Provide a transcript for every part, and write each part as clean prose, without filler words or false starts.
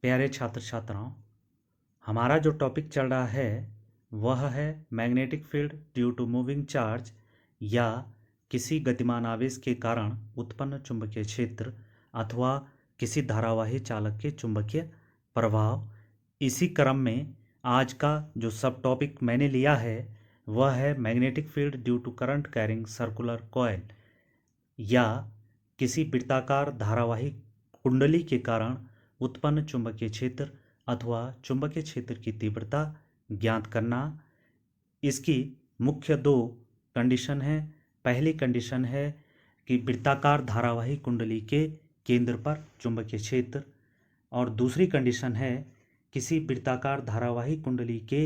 प्यारे छात्र छात्राओं, हमारा जो टॉपिक चल रहा है वह है magnetic field due to moving charge या किसी गतिमान आवेश के कारण उत्पन्न चुंबकीय क्षेत्र अथवा किसी धारावाही चालक के चुंबकीय प्रभाव। इसी क्रम में आज का जो सब टॉपिक मैंने लिया है वह है magnetic field due to current carrying circular coil या किसी वृत्ताकार धारावाही कुंडली के कारण उत्पन्न चुंबकीय क्षेत्र अथवा चुंबकीय क्षेत्र की तीव्रता ज्ञात करना। इसकी मुख्य दो कंडीशन है। पहली कंडीशन है कि वृत्ताकार धारावाही कुंडली के केंद्र पर चुंबकीय क्षेत्र, और दूसरी कंडीशन है किसी वृत्ताकार धारावाही कुंडली के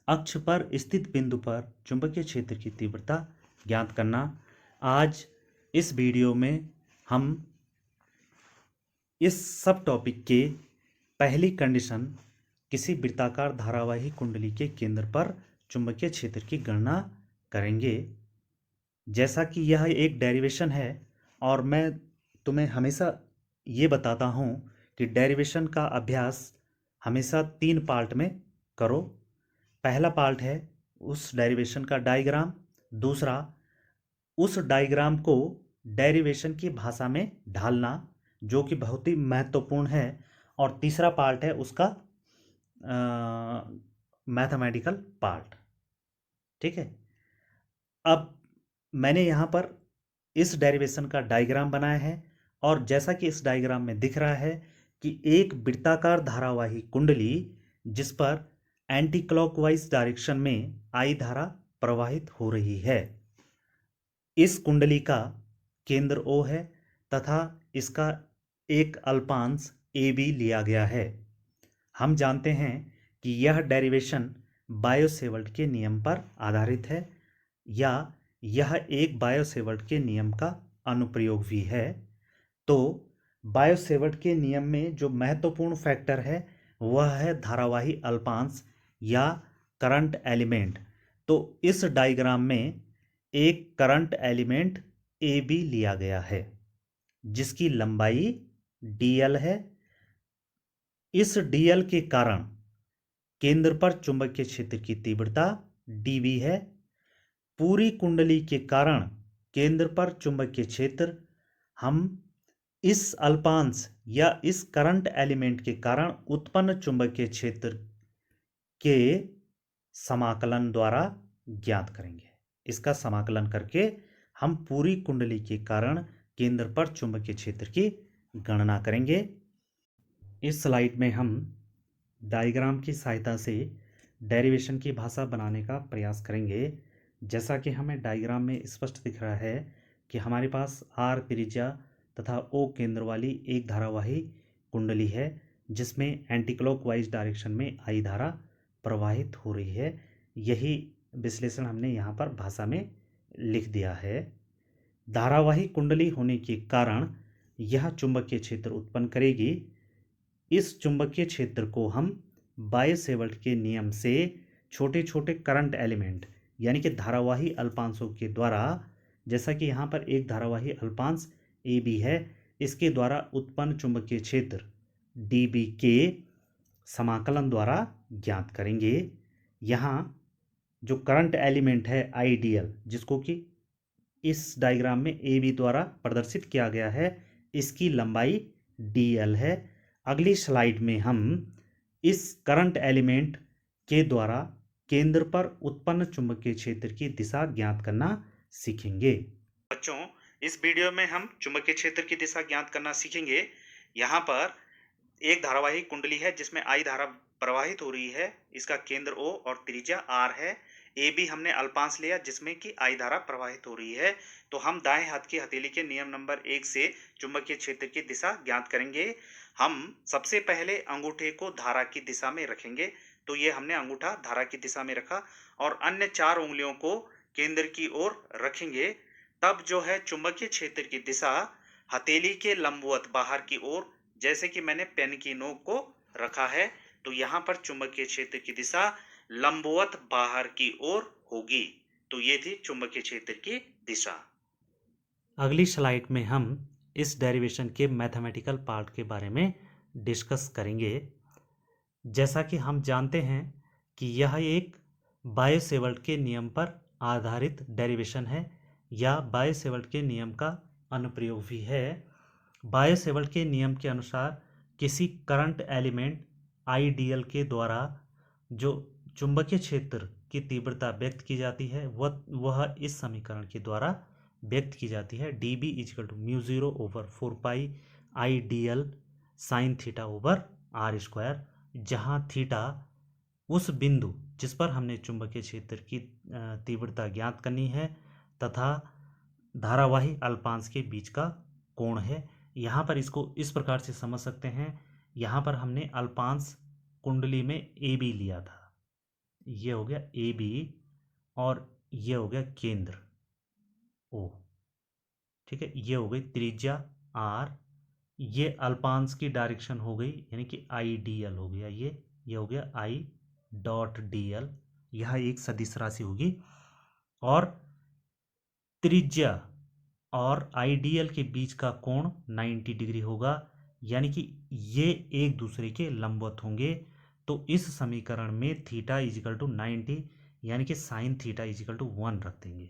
अक्ष पर स्थित बिंदु पर चुंबकीय क्षेत्र की तीव्रता ज्ञात करना। आज इस वीडियो में हम इस सब टॉपिक के पहली कंडीशन किसी वृत्ताकार धारावाही कुंडली के केंद्र पर चुंबकीय क्षेत्र की गणना करेंगे। जैसा कि यह एक डेरिवेशन है और मैं तुम्हें हमेशा ये बताता हूँ कि डेरिवेशन का अभ्यास हमेशा 3 पार्ट में करो। पहला पार्ट है उस डेरिवेशन का डायग्राम, दूसरा उस डायग्राम को डेरिवेशन की भाषा में ढालना जो कि बहुत ही महत्वपूर्ण है, और तीसरा पार्ट है उसका मैथमेटिकल पार्ट। ठीक है, अब मैंने यहाँ पर इस डेरिवेशन का डायग्राम बनाया है और जैसा कि इस डायग्राम में दिख रहा है कि एक वृत्ताकार धारावाही कुंडली जिस पर एंटी क्लॉकवाइज डायरेक्शन में आई धारा प्रवाहित हो रही है। इस कुंडली का केंद्र O है तथा इसका एक अल्पांश AB लिया गया है। हम जानते हैं कि यह डेरिवेशन बायो-सेवर्ट के नियम पर आधारित है या यह एक बायो-सेवर्ट के नियम का अनुप्रयोग भी है। तो बायो-सेवर्ट के नियम में जो महत्वपूर्ण फैक्टर है वह है धारावाही अल्पांश या करंट एलिमेंट। तो इस डायग्राम में एक करंट एलिमेंट AB लिया गया है जिसकी लंबाई dl है। इस dl के कारण केंद्र पर चुंबकीय क्षेत्र की तीव्रता dv है। पूरी कुंडली के कारण केंद्र पर चुंबकीय क्षेत्र हम इस अल्पांश या इस करंट एलिमेंट के कारण उत्पन्न चुंबकीय क्षेत्र के समाकलन द्वारा ज्ञात करेंगे। इसका समाकलन करके हम पूरी कुंडली के कारण केंद्र पर चुंबकीय क्षेत्र की गणना करेंगे। इस स्लाइड में हम डायग्राम की सहायता से डेरिवेशन की भाषा बनाने का प्रयास करेंगे। जैसा कि हमें डायग्राम में स्पष्ट दिख रहा है कि हमारे पास R त्रिज्या तथा O केंद्र वाली एक धारावाही कुंडली है जिसमें एंटी क्लॉकवाइज डायरेक्शन में I धारा प्रवाहित हो रही है। यही विश्लेषण हमने यहाँ पर भाषा में लिख दिया है। धारावाही कुंडली होने के कारण यह चुंबकीय क्षेत्र उत्पन्न करेगी। इस चुंबकीय क्षेत्र को हम बायो-सेवर्ट के नियम से छोटे छोटे करंट एलिमेंट यानी कि धारावाही अल्पांशों के द्वारा, जैसा कि यहाँ पर एक धारावाही अल्पांश AB है, इसके द्वारा उत्पन्न चुंबकीय क्षेत्र dB के समाकलन द्वारा ज्ञात करेंगे। यहाँ जो करंट एलिमेंट है IDL जिसको कि इस डायग्राम में AB द्वारा प्रदर्शित किया गया है, इसकी लंबाई dl है। अगली स्लाइड में हम इस करंट एलिमेंट के द्वारा केंद्र पर उत्पन्न चुंबकीय क्षेत्र की दिशा ज्ञात करना सीखेंगे। बच्चों, इस वीडियो में हम चुंबकीय क्षेत्र की दिशा ज्ञात करना सीखेंगे। यहाँ पर एक धारावाही कुंडली है जिसमें I धारा प्रवाहित हो रही है। इसका केंद्र O और त्रिज्या R है। AB हमने अल्पांश लिया जिसमें कि I धारा प्रवाहित हो रही है। तो हम दाएं हाथ की हथेली के नियम नंबर 1 से चुंबकीय क्षेत्र की दिशा ज्ञात करेंगे। हम सबसे पहले अंगूठे को धारा की दिशा में रखेंगे। तो ये हमने अंगूठा धारा की दिशा में रखा और अन्य 4 उंगलियों को केंद्र की ओर रखेंगे। तब जो है चुंबकीय क्षेत्र की दिशा हथेली के लंबवत बाहर की ओर, जैसे कि मैंने पेन की नोक को रखा है, तो यहाँ पर चुंबकीय क्षेत्र की दिशा लंबवत बाहर की ओर होगी। तो ये थी चुंबकीय क्षेत्र की दिशा। अगली स्लाइड में हम इस डेरिवेशन के मैथमेटिकल पार्ट के बारे में डिस्कस करेंगे। जैसा कि हम जानते हैं कि यह एक बायो-सेवर्ट के नियम पर आधारित डेरिवेशन है या बायो-सेवर्ट के नियम का अनुप्रयोग भी है। बायो-सेवर्ट के नियम के अनुसार किसी करंट एलिमेंट आईडीएल के द्वारा जो चुंबकीय क्षेत्र की तीव्रता व्यक्त की जाती है वह इस समीकरण के द्वारा व्यक्त की जाती है। D B equal to mu zero over 4 pi I D L sine theta over R square, जहाँ थीटा उस बिंदु जिस पर हमने चुंबकीय क्षेत्र की तीव्रता ज्ञात करनी है तथा धारावाही अल्पांश के बीच का कोण है। यहाँ पर इसको इस प्रकार से समझ सकते हैं, यहाँ पर हमने अल्पांश कुंडली में ए बी लिया था, ये हो गया ए बी और ये हो गया केंद्र ओ, ठीक है। ये हो गई त्रिज्या आर, ये अल्पांश की डायरेक्शन हो गई यानी कि आई डी एल हो गया, ये हो गया आई डॉट डी एल, यह एक सदिश राशि होगी और त्रिज्या और आईडीएल के बीच का कोण 90 डिग्री होगा, यानी कि ये एक दूसरे के लंबवत होंगे। तो इस समीकरण में थीटा इजिकल टू 90 यानी कि साइन थीटा इजिकल टू 1 रख देंगे।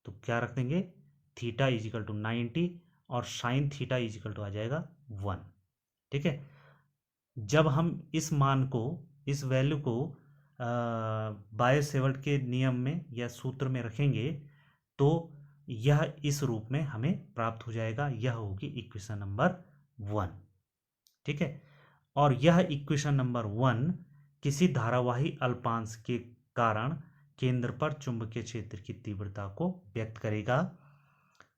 तो क्या रख देंगे, थीटा इजिकल टू 90 और साइन थीटा इजिकल टू आ जाएगा 1, ठीक है। जब हम इस मान को, इस वैल्यू को बायो-सेवर्ट के नियम में या सूत्र में रखेंगे तो यह इस रूप में हमें प्राप्त हो जाएगा। यह होगी इक्वेशन नंबर 1, ठीक है। और यह इक्वेशन नंबर 1 किसी धारावाही अल्पांश के कारण केंद्र पर चुंबकीय क्षेत्र की तीव्रता को व्यक्त करेगा।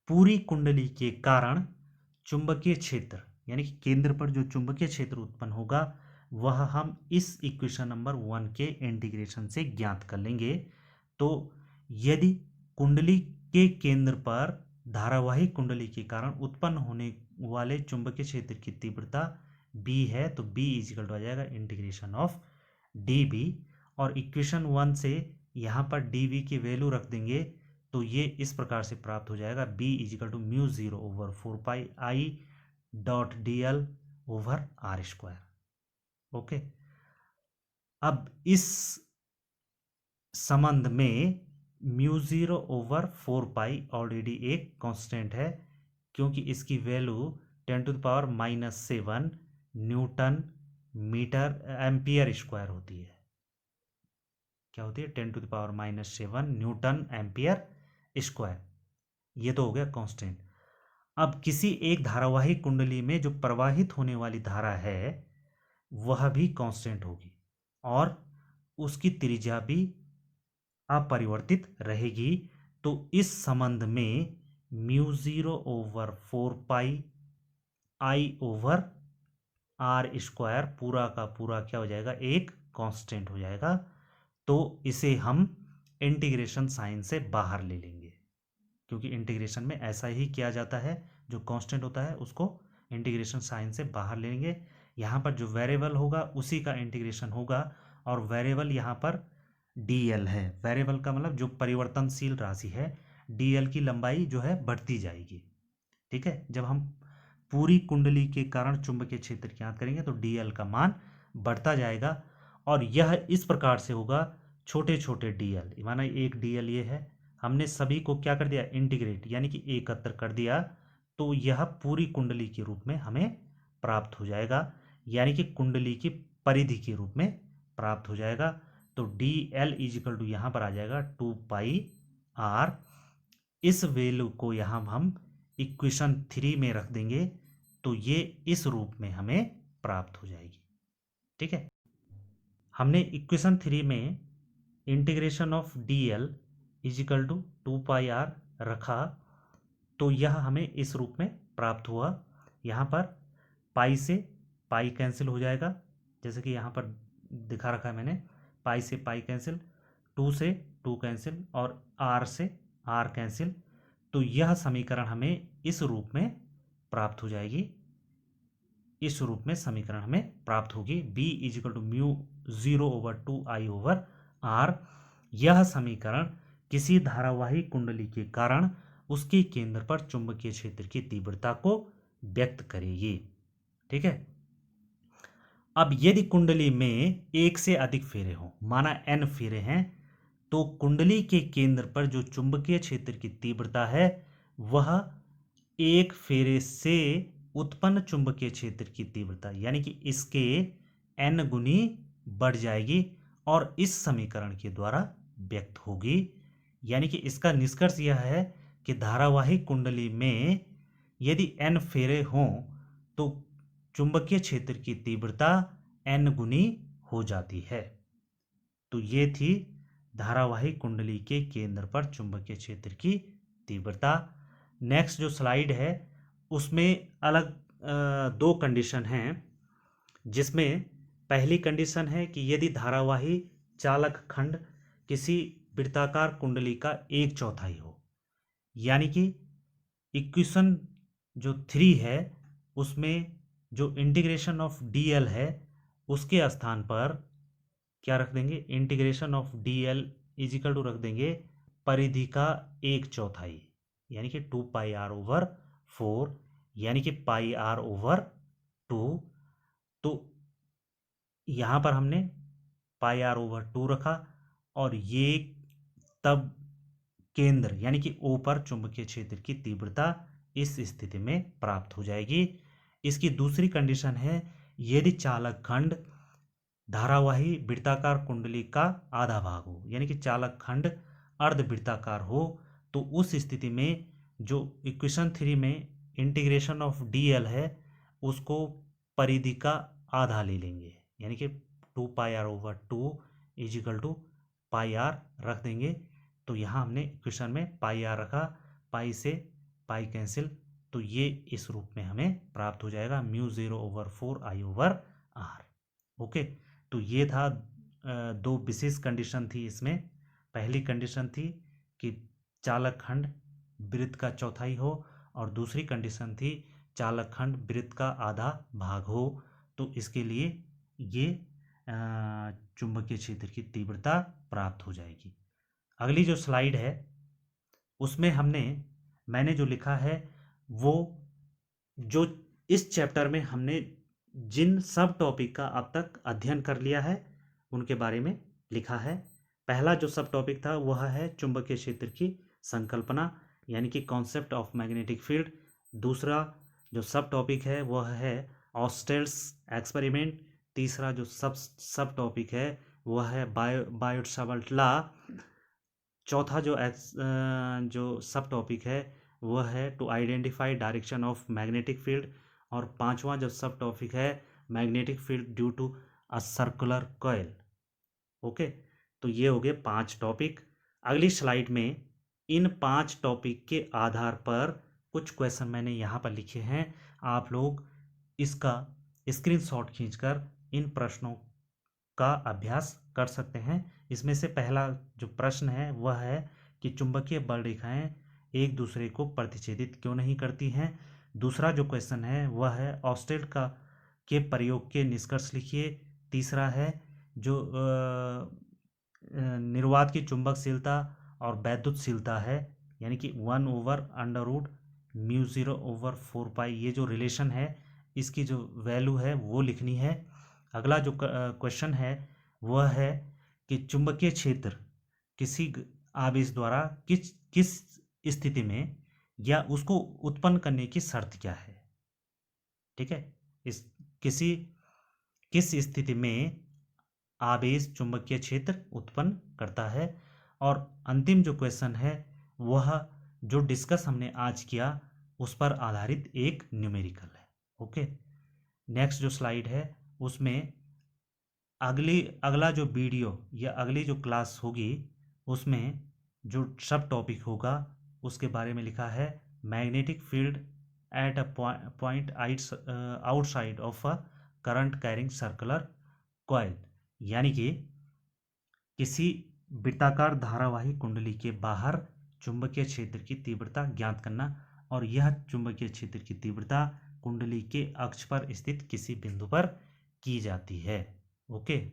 पूरी कुंडली के कारण चुंबकीय क्षेत्र यानी कि केंद्र पर जो चुंबकीय क्षेत्र उत्पन्न होगा वह हम इस इक्वेशन नंबर 1 के इंटीग्रेशन से ज्ञात कर लेंगे। तो यदि कुंडली के केंद्र पर धारावाही कुंडली के कारण उत्पन्न होने वाले चुंबकीय क्षेत्र की तीव्रता B है तो B इजिकल टू आ जाएगा इंटीग्रेशन ऑफ डी बी, और इक्वेशन 1 से यहाँ पर डी बी की वैल्यू रख देंगे तो ये इस प्रकार से प्राप्त हो जाएगा B equal to mu zero over 4 pi I dot D L over R square. Okay, अब इस संबंध में mu zero over 4 pi already एक कांस्टेंट है क्योंकि इसकी value 10⁻⁻7 newton metre ampere square होती है। क्या होती है, 10⁻⁻7 न्यूटन एम्पियर स्क्वायर, ये तो हो गया कांस्टेंट। अब किसी एक धारावाही कुंडली में जो प्रवाहित होने वाली धारा है वह भी कांस्टेंट होगी और उसकी त्रिज्या भी अपरिवर्तित रहेगी। तो इस संबंध में mu zero over 4 pi I over R square पूरा का पूरा क्या हो जाएगा, एक कांस्टेंट हो जाएगा। तो इसे हम इंटीग्रेशन साइन से बाहर ले लेंगे क्योंकि इंटीग्रेशन में ऐसा ही किया जाता है, जो कांस्टेंट होता है उसको इंटीग्रेशन साइन से बाहर लेंगे। यहाँ पर जो वेरिएबल होगा उसी का इंटीग्रेशन होगा और वेरिएबल यहाँ पर dl है। वेरिएबल का मतलब जो परिवर्तनशील राशि है, dl की लंबाई जो है बढ़ती जाएगी, ठीक है। जब हम पूरी कुंडली के कारण चुंबकीय क्षेत्र ज्ञात करेंगे तो dl का मान बढ़ता जाएगा और यह इस प्रकार से होगा, छोटे छोटे dl, माना एक dl ये है, हमने सभी को क्या कर दिया, इंटीग्रेट यानी कि एकत्र कर दिया, तो यह पूरी कुंडली के रूप में हमें प्राप्त हो जाएगा, यानी कि कुंडली की परिधि के रूप में प्राप्त हो जाएगा। तो डी एल इजिकल टू यहाँ पर आ जाएगा 2 पाई आर। इस वैल्यू को यहाँ हम इक्वेशन 3 में रख देंगे तो ये इस रूप में हमें प्राप्त हो जाएगी, ठीक है। हमने इक्वेशन 3 में integration of D L equal to 2 pi R रखा तो यह हमें इस रूप में प्राप्त हुआ। यहाँ पर पाई से पाई कैंसिल हो जाएगा, जैसे कि यहाँ पर दिखा रखा है मैंने, पाई से पाई कैंसिल, 2 से 2 कैंसिल और आर से आर कैंसिल। तो यह समीकरण हमें इस रूप में प्राप्त हो जाएगी, इस रूप में समीकरण हमें प्राप्त होगी B equal to mu zero over 2 I over R. यह समीकरण किसी धारावाही कुंडली के कारण उसके केंद्र पर चुंबकीय क्षेत्र की तीव्रता को व्यक्त करेगी, ठीक है। अब यदि कुंडली में एक से अधिक फेरे हों, माना n फेरे हैं, तो कुंडली के केंद्र पर जो चुंबकीय क्षेत्र की तीव्रता है वह एक फेरे से उत्पन्न चुंबकीय क्षेत्र की तीव्रता यानी कि इसके n गुनी बढ़ जाएगी और इस समीकरण के द्वारा व्यक्त होगी। यानी कि इसका निष्कर्ष यह है कि धारावाही कुंडली में यदि n फेरे हों तो चुंबकीय क्षेत्र की तीव्रता n गुनी हो जाती है। तो ये थी धारावाही कुंडली के केंद्र पर चुंबकीय क्षेत्र की तीव्रता। नेक्स्ट जो स्लाइड है उसमें अलग दो कंडीशन हैं, जिसमें पहली कंडीशन है कि यदि धारावाही चालक खंड किसी वृत्ताकार कुंडली का 1/4 हो, यानी कि इक्वेशन जो 3 है उसमें जो इंटीग्रेशन ऑफ dl है उसके स्थान पर क्या रख देंगे, integration of dl equal to रख देंगे परिधि का 1/4 यानी कि 2πr/4 यानी कि πr/2। तो यहाँ पर हमने πr/2 रखा और ये तब केंद्र यानी कि O पर चुंबकीय क्षेत्र की तीव्रता इस स्थिति में प्राप्त हो जाएगी। इसकी दूसरी कंडीशन है यदि चालक खंड धारावाही वृत्ताकार कुंडली का आधा भाग हो, यानी कि चालक खंड अर्धवृत्ताकार हो, तो उस स्थिति में जो इक्वेशन 3 में इंटीग्रेशन ऑफ dl है उसको परिधि का आधा ले लेंगे, यानी कि 2πr/2 इजिकल टू πr रख देंगे। तो यहाँ हमने इक्वेशन में πr रखा, पाई से पाई कैंसिल, तो ये इस रूप में हमें प्राप्त हो जाएगा μ0/4I/r। ओके, तो ये था दो विशेष कंडीशन थी इसमें। पहली कंडीशन थी कि चालक खंड वृत्त का चौथाई हो और दूसरी कंडीशन थी चालक खंड वृत्त का आधा भाग हो। तो इसके लिए ये चुंबकीय क्षेत्र की तीव्रता प्राप्त हो जाएगी। अगली जो स्लाइड है उसमें मैंने जो लिखा है वो जो इस चैप्टर में हमने जिन सब टॉपिक का अब तक अध्ययन कर लिया है उनके बारे में लिखा है। पहला जो सब टॉपिक था वह है चुंबकीय क्षेत्र की संकल्पना यानी कि कॉन्सेप्ट ऑफ मैग्नेटिक फील्ड। दूसरा जो सब टॉपिक है वह है ऑस्टेल्स एक्सपेरिमेंट। तीसरा जो सब टॉपिक है वह है बायोट-सावर्ट लॉ। चौथा जो सब टॉपिक है वह है to identify direction of magnetic field. और पांचवा जो सब टॉपिक है magnetic field due to a circular coil. Okay, तो ये हो गए 5 टॉपिक। अगली स्लाइड में इन 5 टॉपिक के आधार पर कुछ क्वेश्चन मैंने यहाँ पर लिखे हैं। आप लोग इसका स्क्रीनशॉट खींचकर इन प्रश्नों का अभ्यास कर सकते हैं। इसमें से पहला जो प्रश्न है वह है कि चुंबकीय बल रेखाएं एक दूसरे को प्रतिच्छेदित क्यों नहीं करती हैं। दूसरा जो क्वेश्चन है वह है ऑस्टेल के प्रयोग के निष्कर्ष लिखिए। तीसरा है जो निर्वात की चुंबकशीलता और वैद्युतशीलता है यानी कि 1/√μ0/4π ये जो रिलेशन है इसकी जो वैल्यू है वो लिखनी है। अगला जो क्वेश्चन है वह है कि चुंबकीय क्षेत्र किसी आवेश द्वारा किस स्थिति में या उसको उत्पन्न करने की शर्त क्या है। ठीक है, किस स्थिति में आवेश चुंबकीय क्षेत्र उत्पन्न करता है। और अंतिम जो क्वेश्चन है वह जो डिस्कस हमने आज किया उस पर आधारित एक न्यूमेरिकल है। ओके, नेक्स्ट जो स्लाइड है उसमें अगला जो वीडियो या अगली जो क्लास होगी उसमें जो सब टॉपिक होगा उसके बारे में लिखा है magnetic field at a point outside of a current carrying circular coil, यानी कि किसी वृत्ताकार धारावाही कुंडली के बाहर चुंबकीय क्षेत्र की तीव्रता ज्ञात करना। और यह चुंबकीय क्षेत्र की तीव्रता कुंडली के अक्ष पर स्थित किसी बिंदु पर की जाती है। ओके।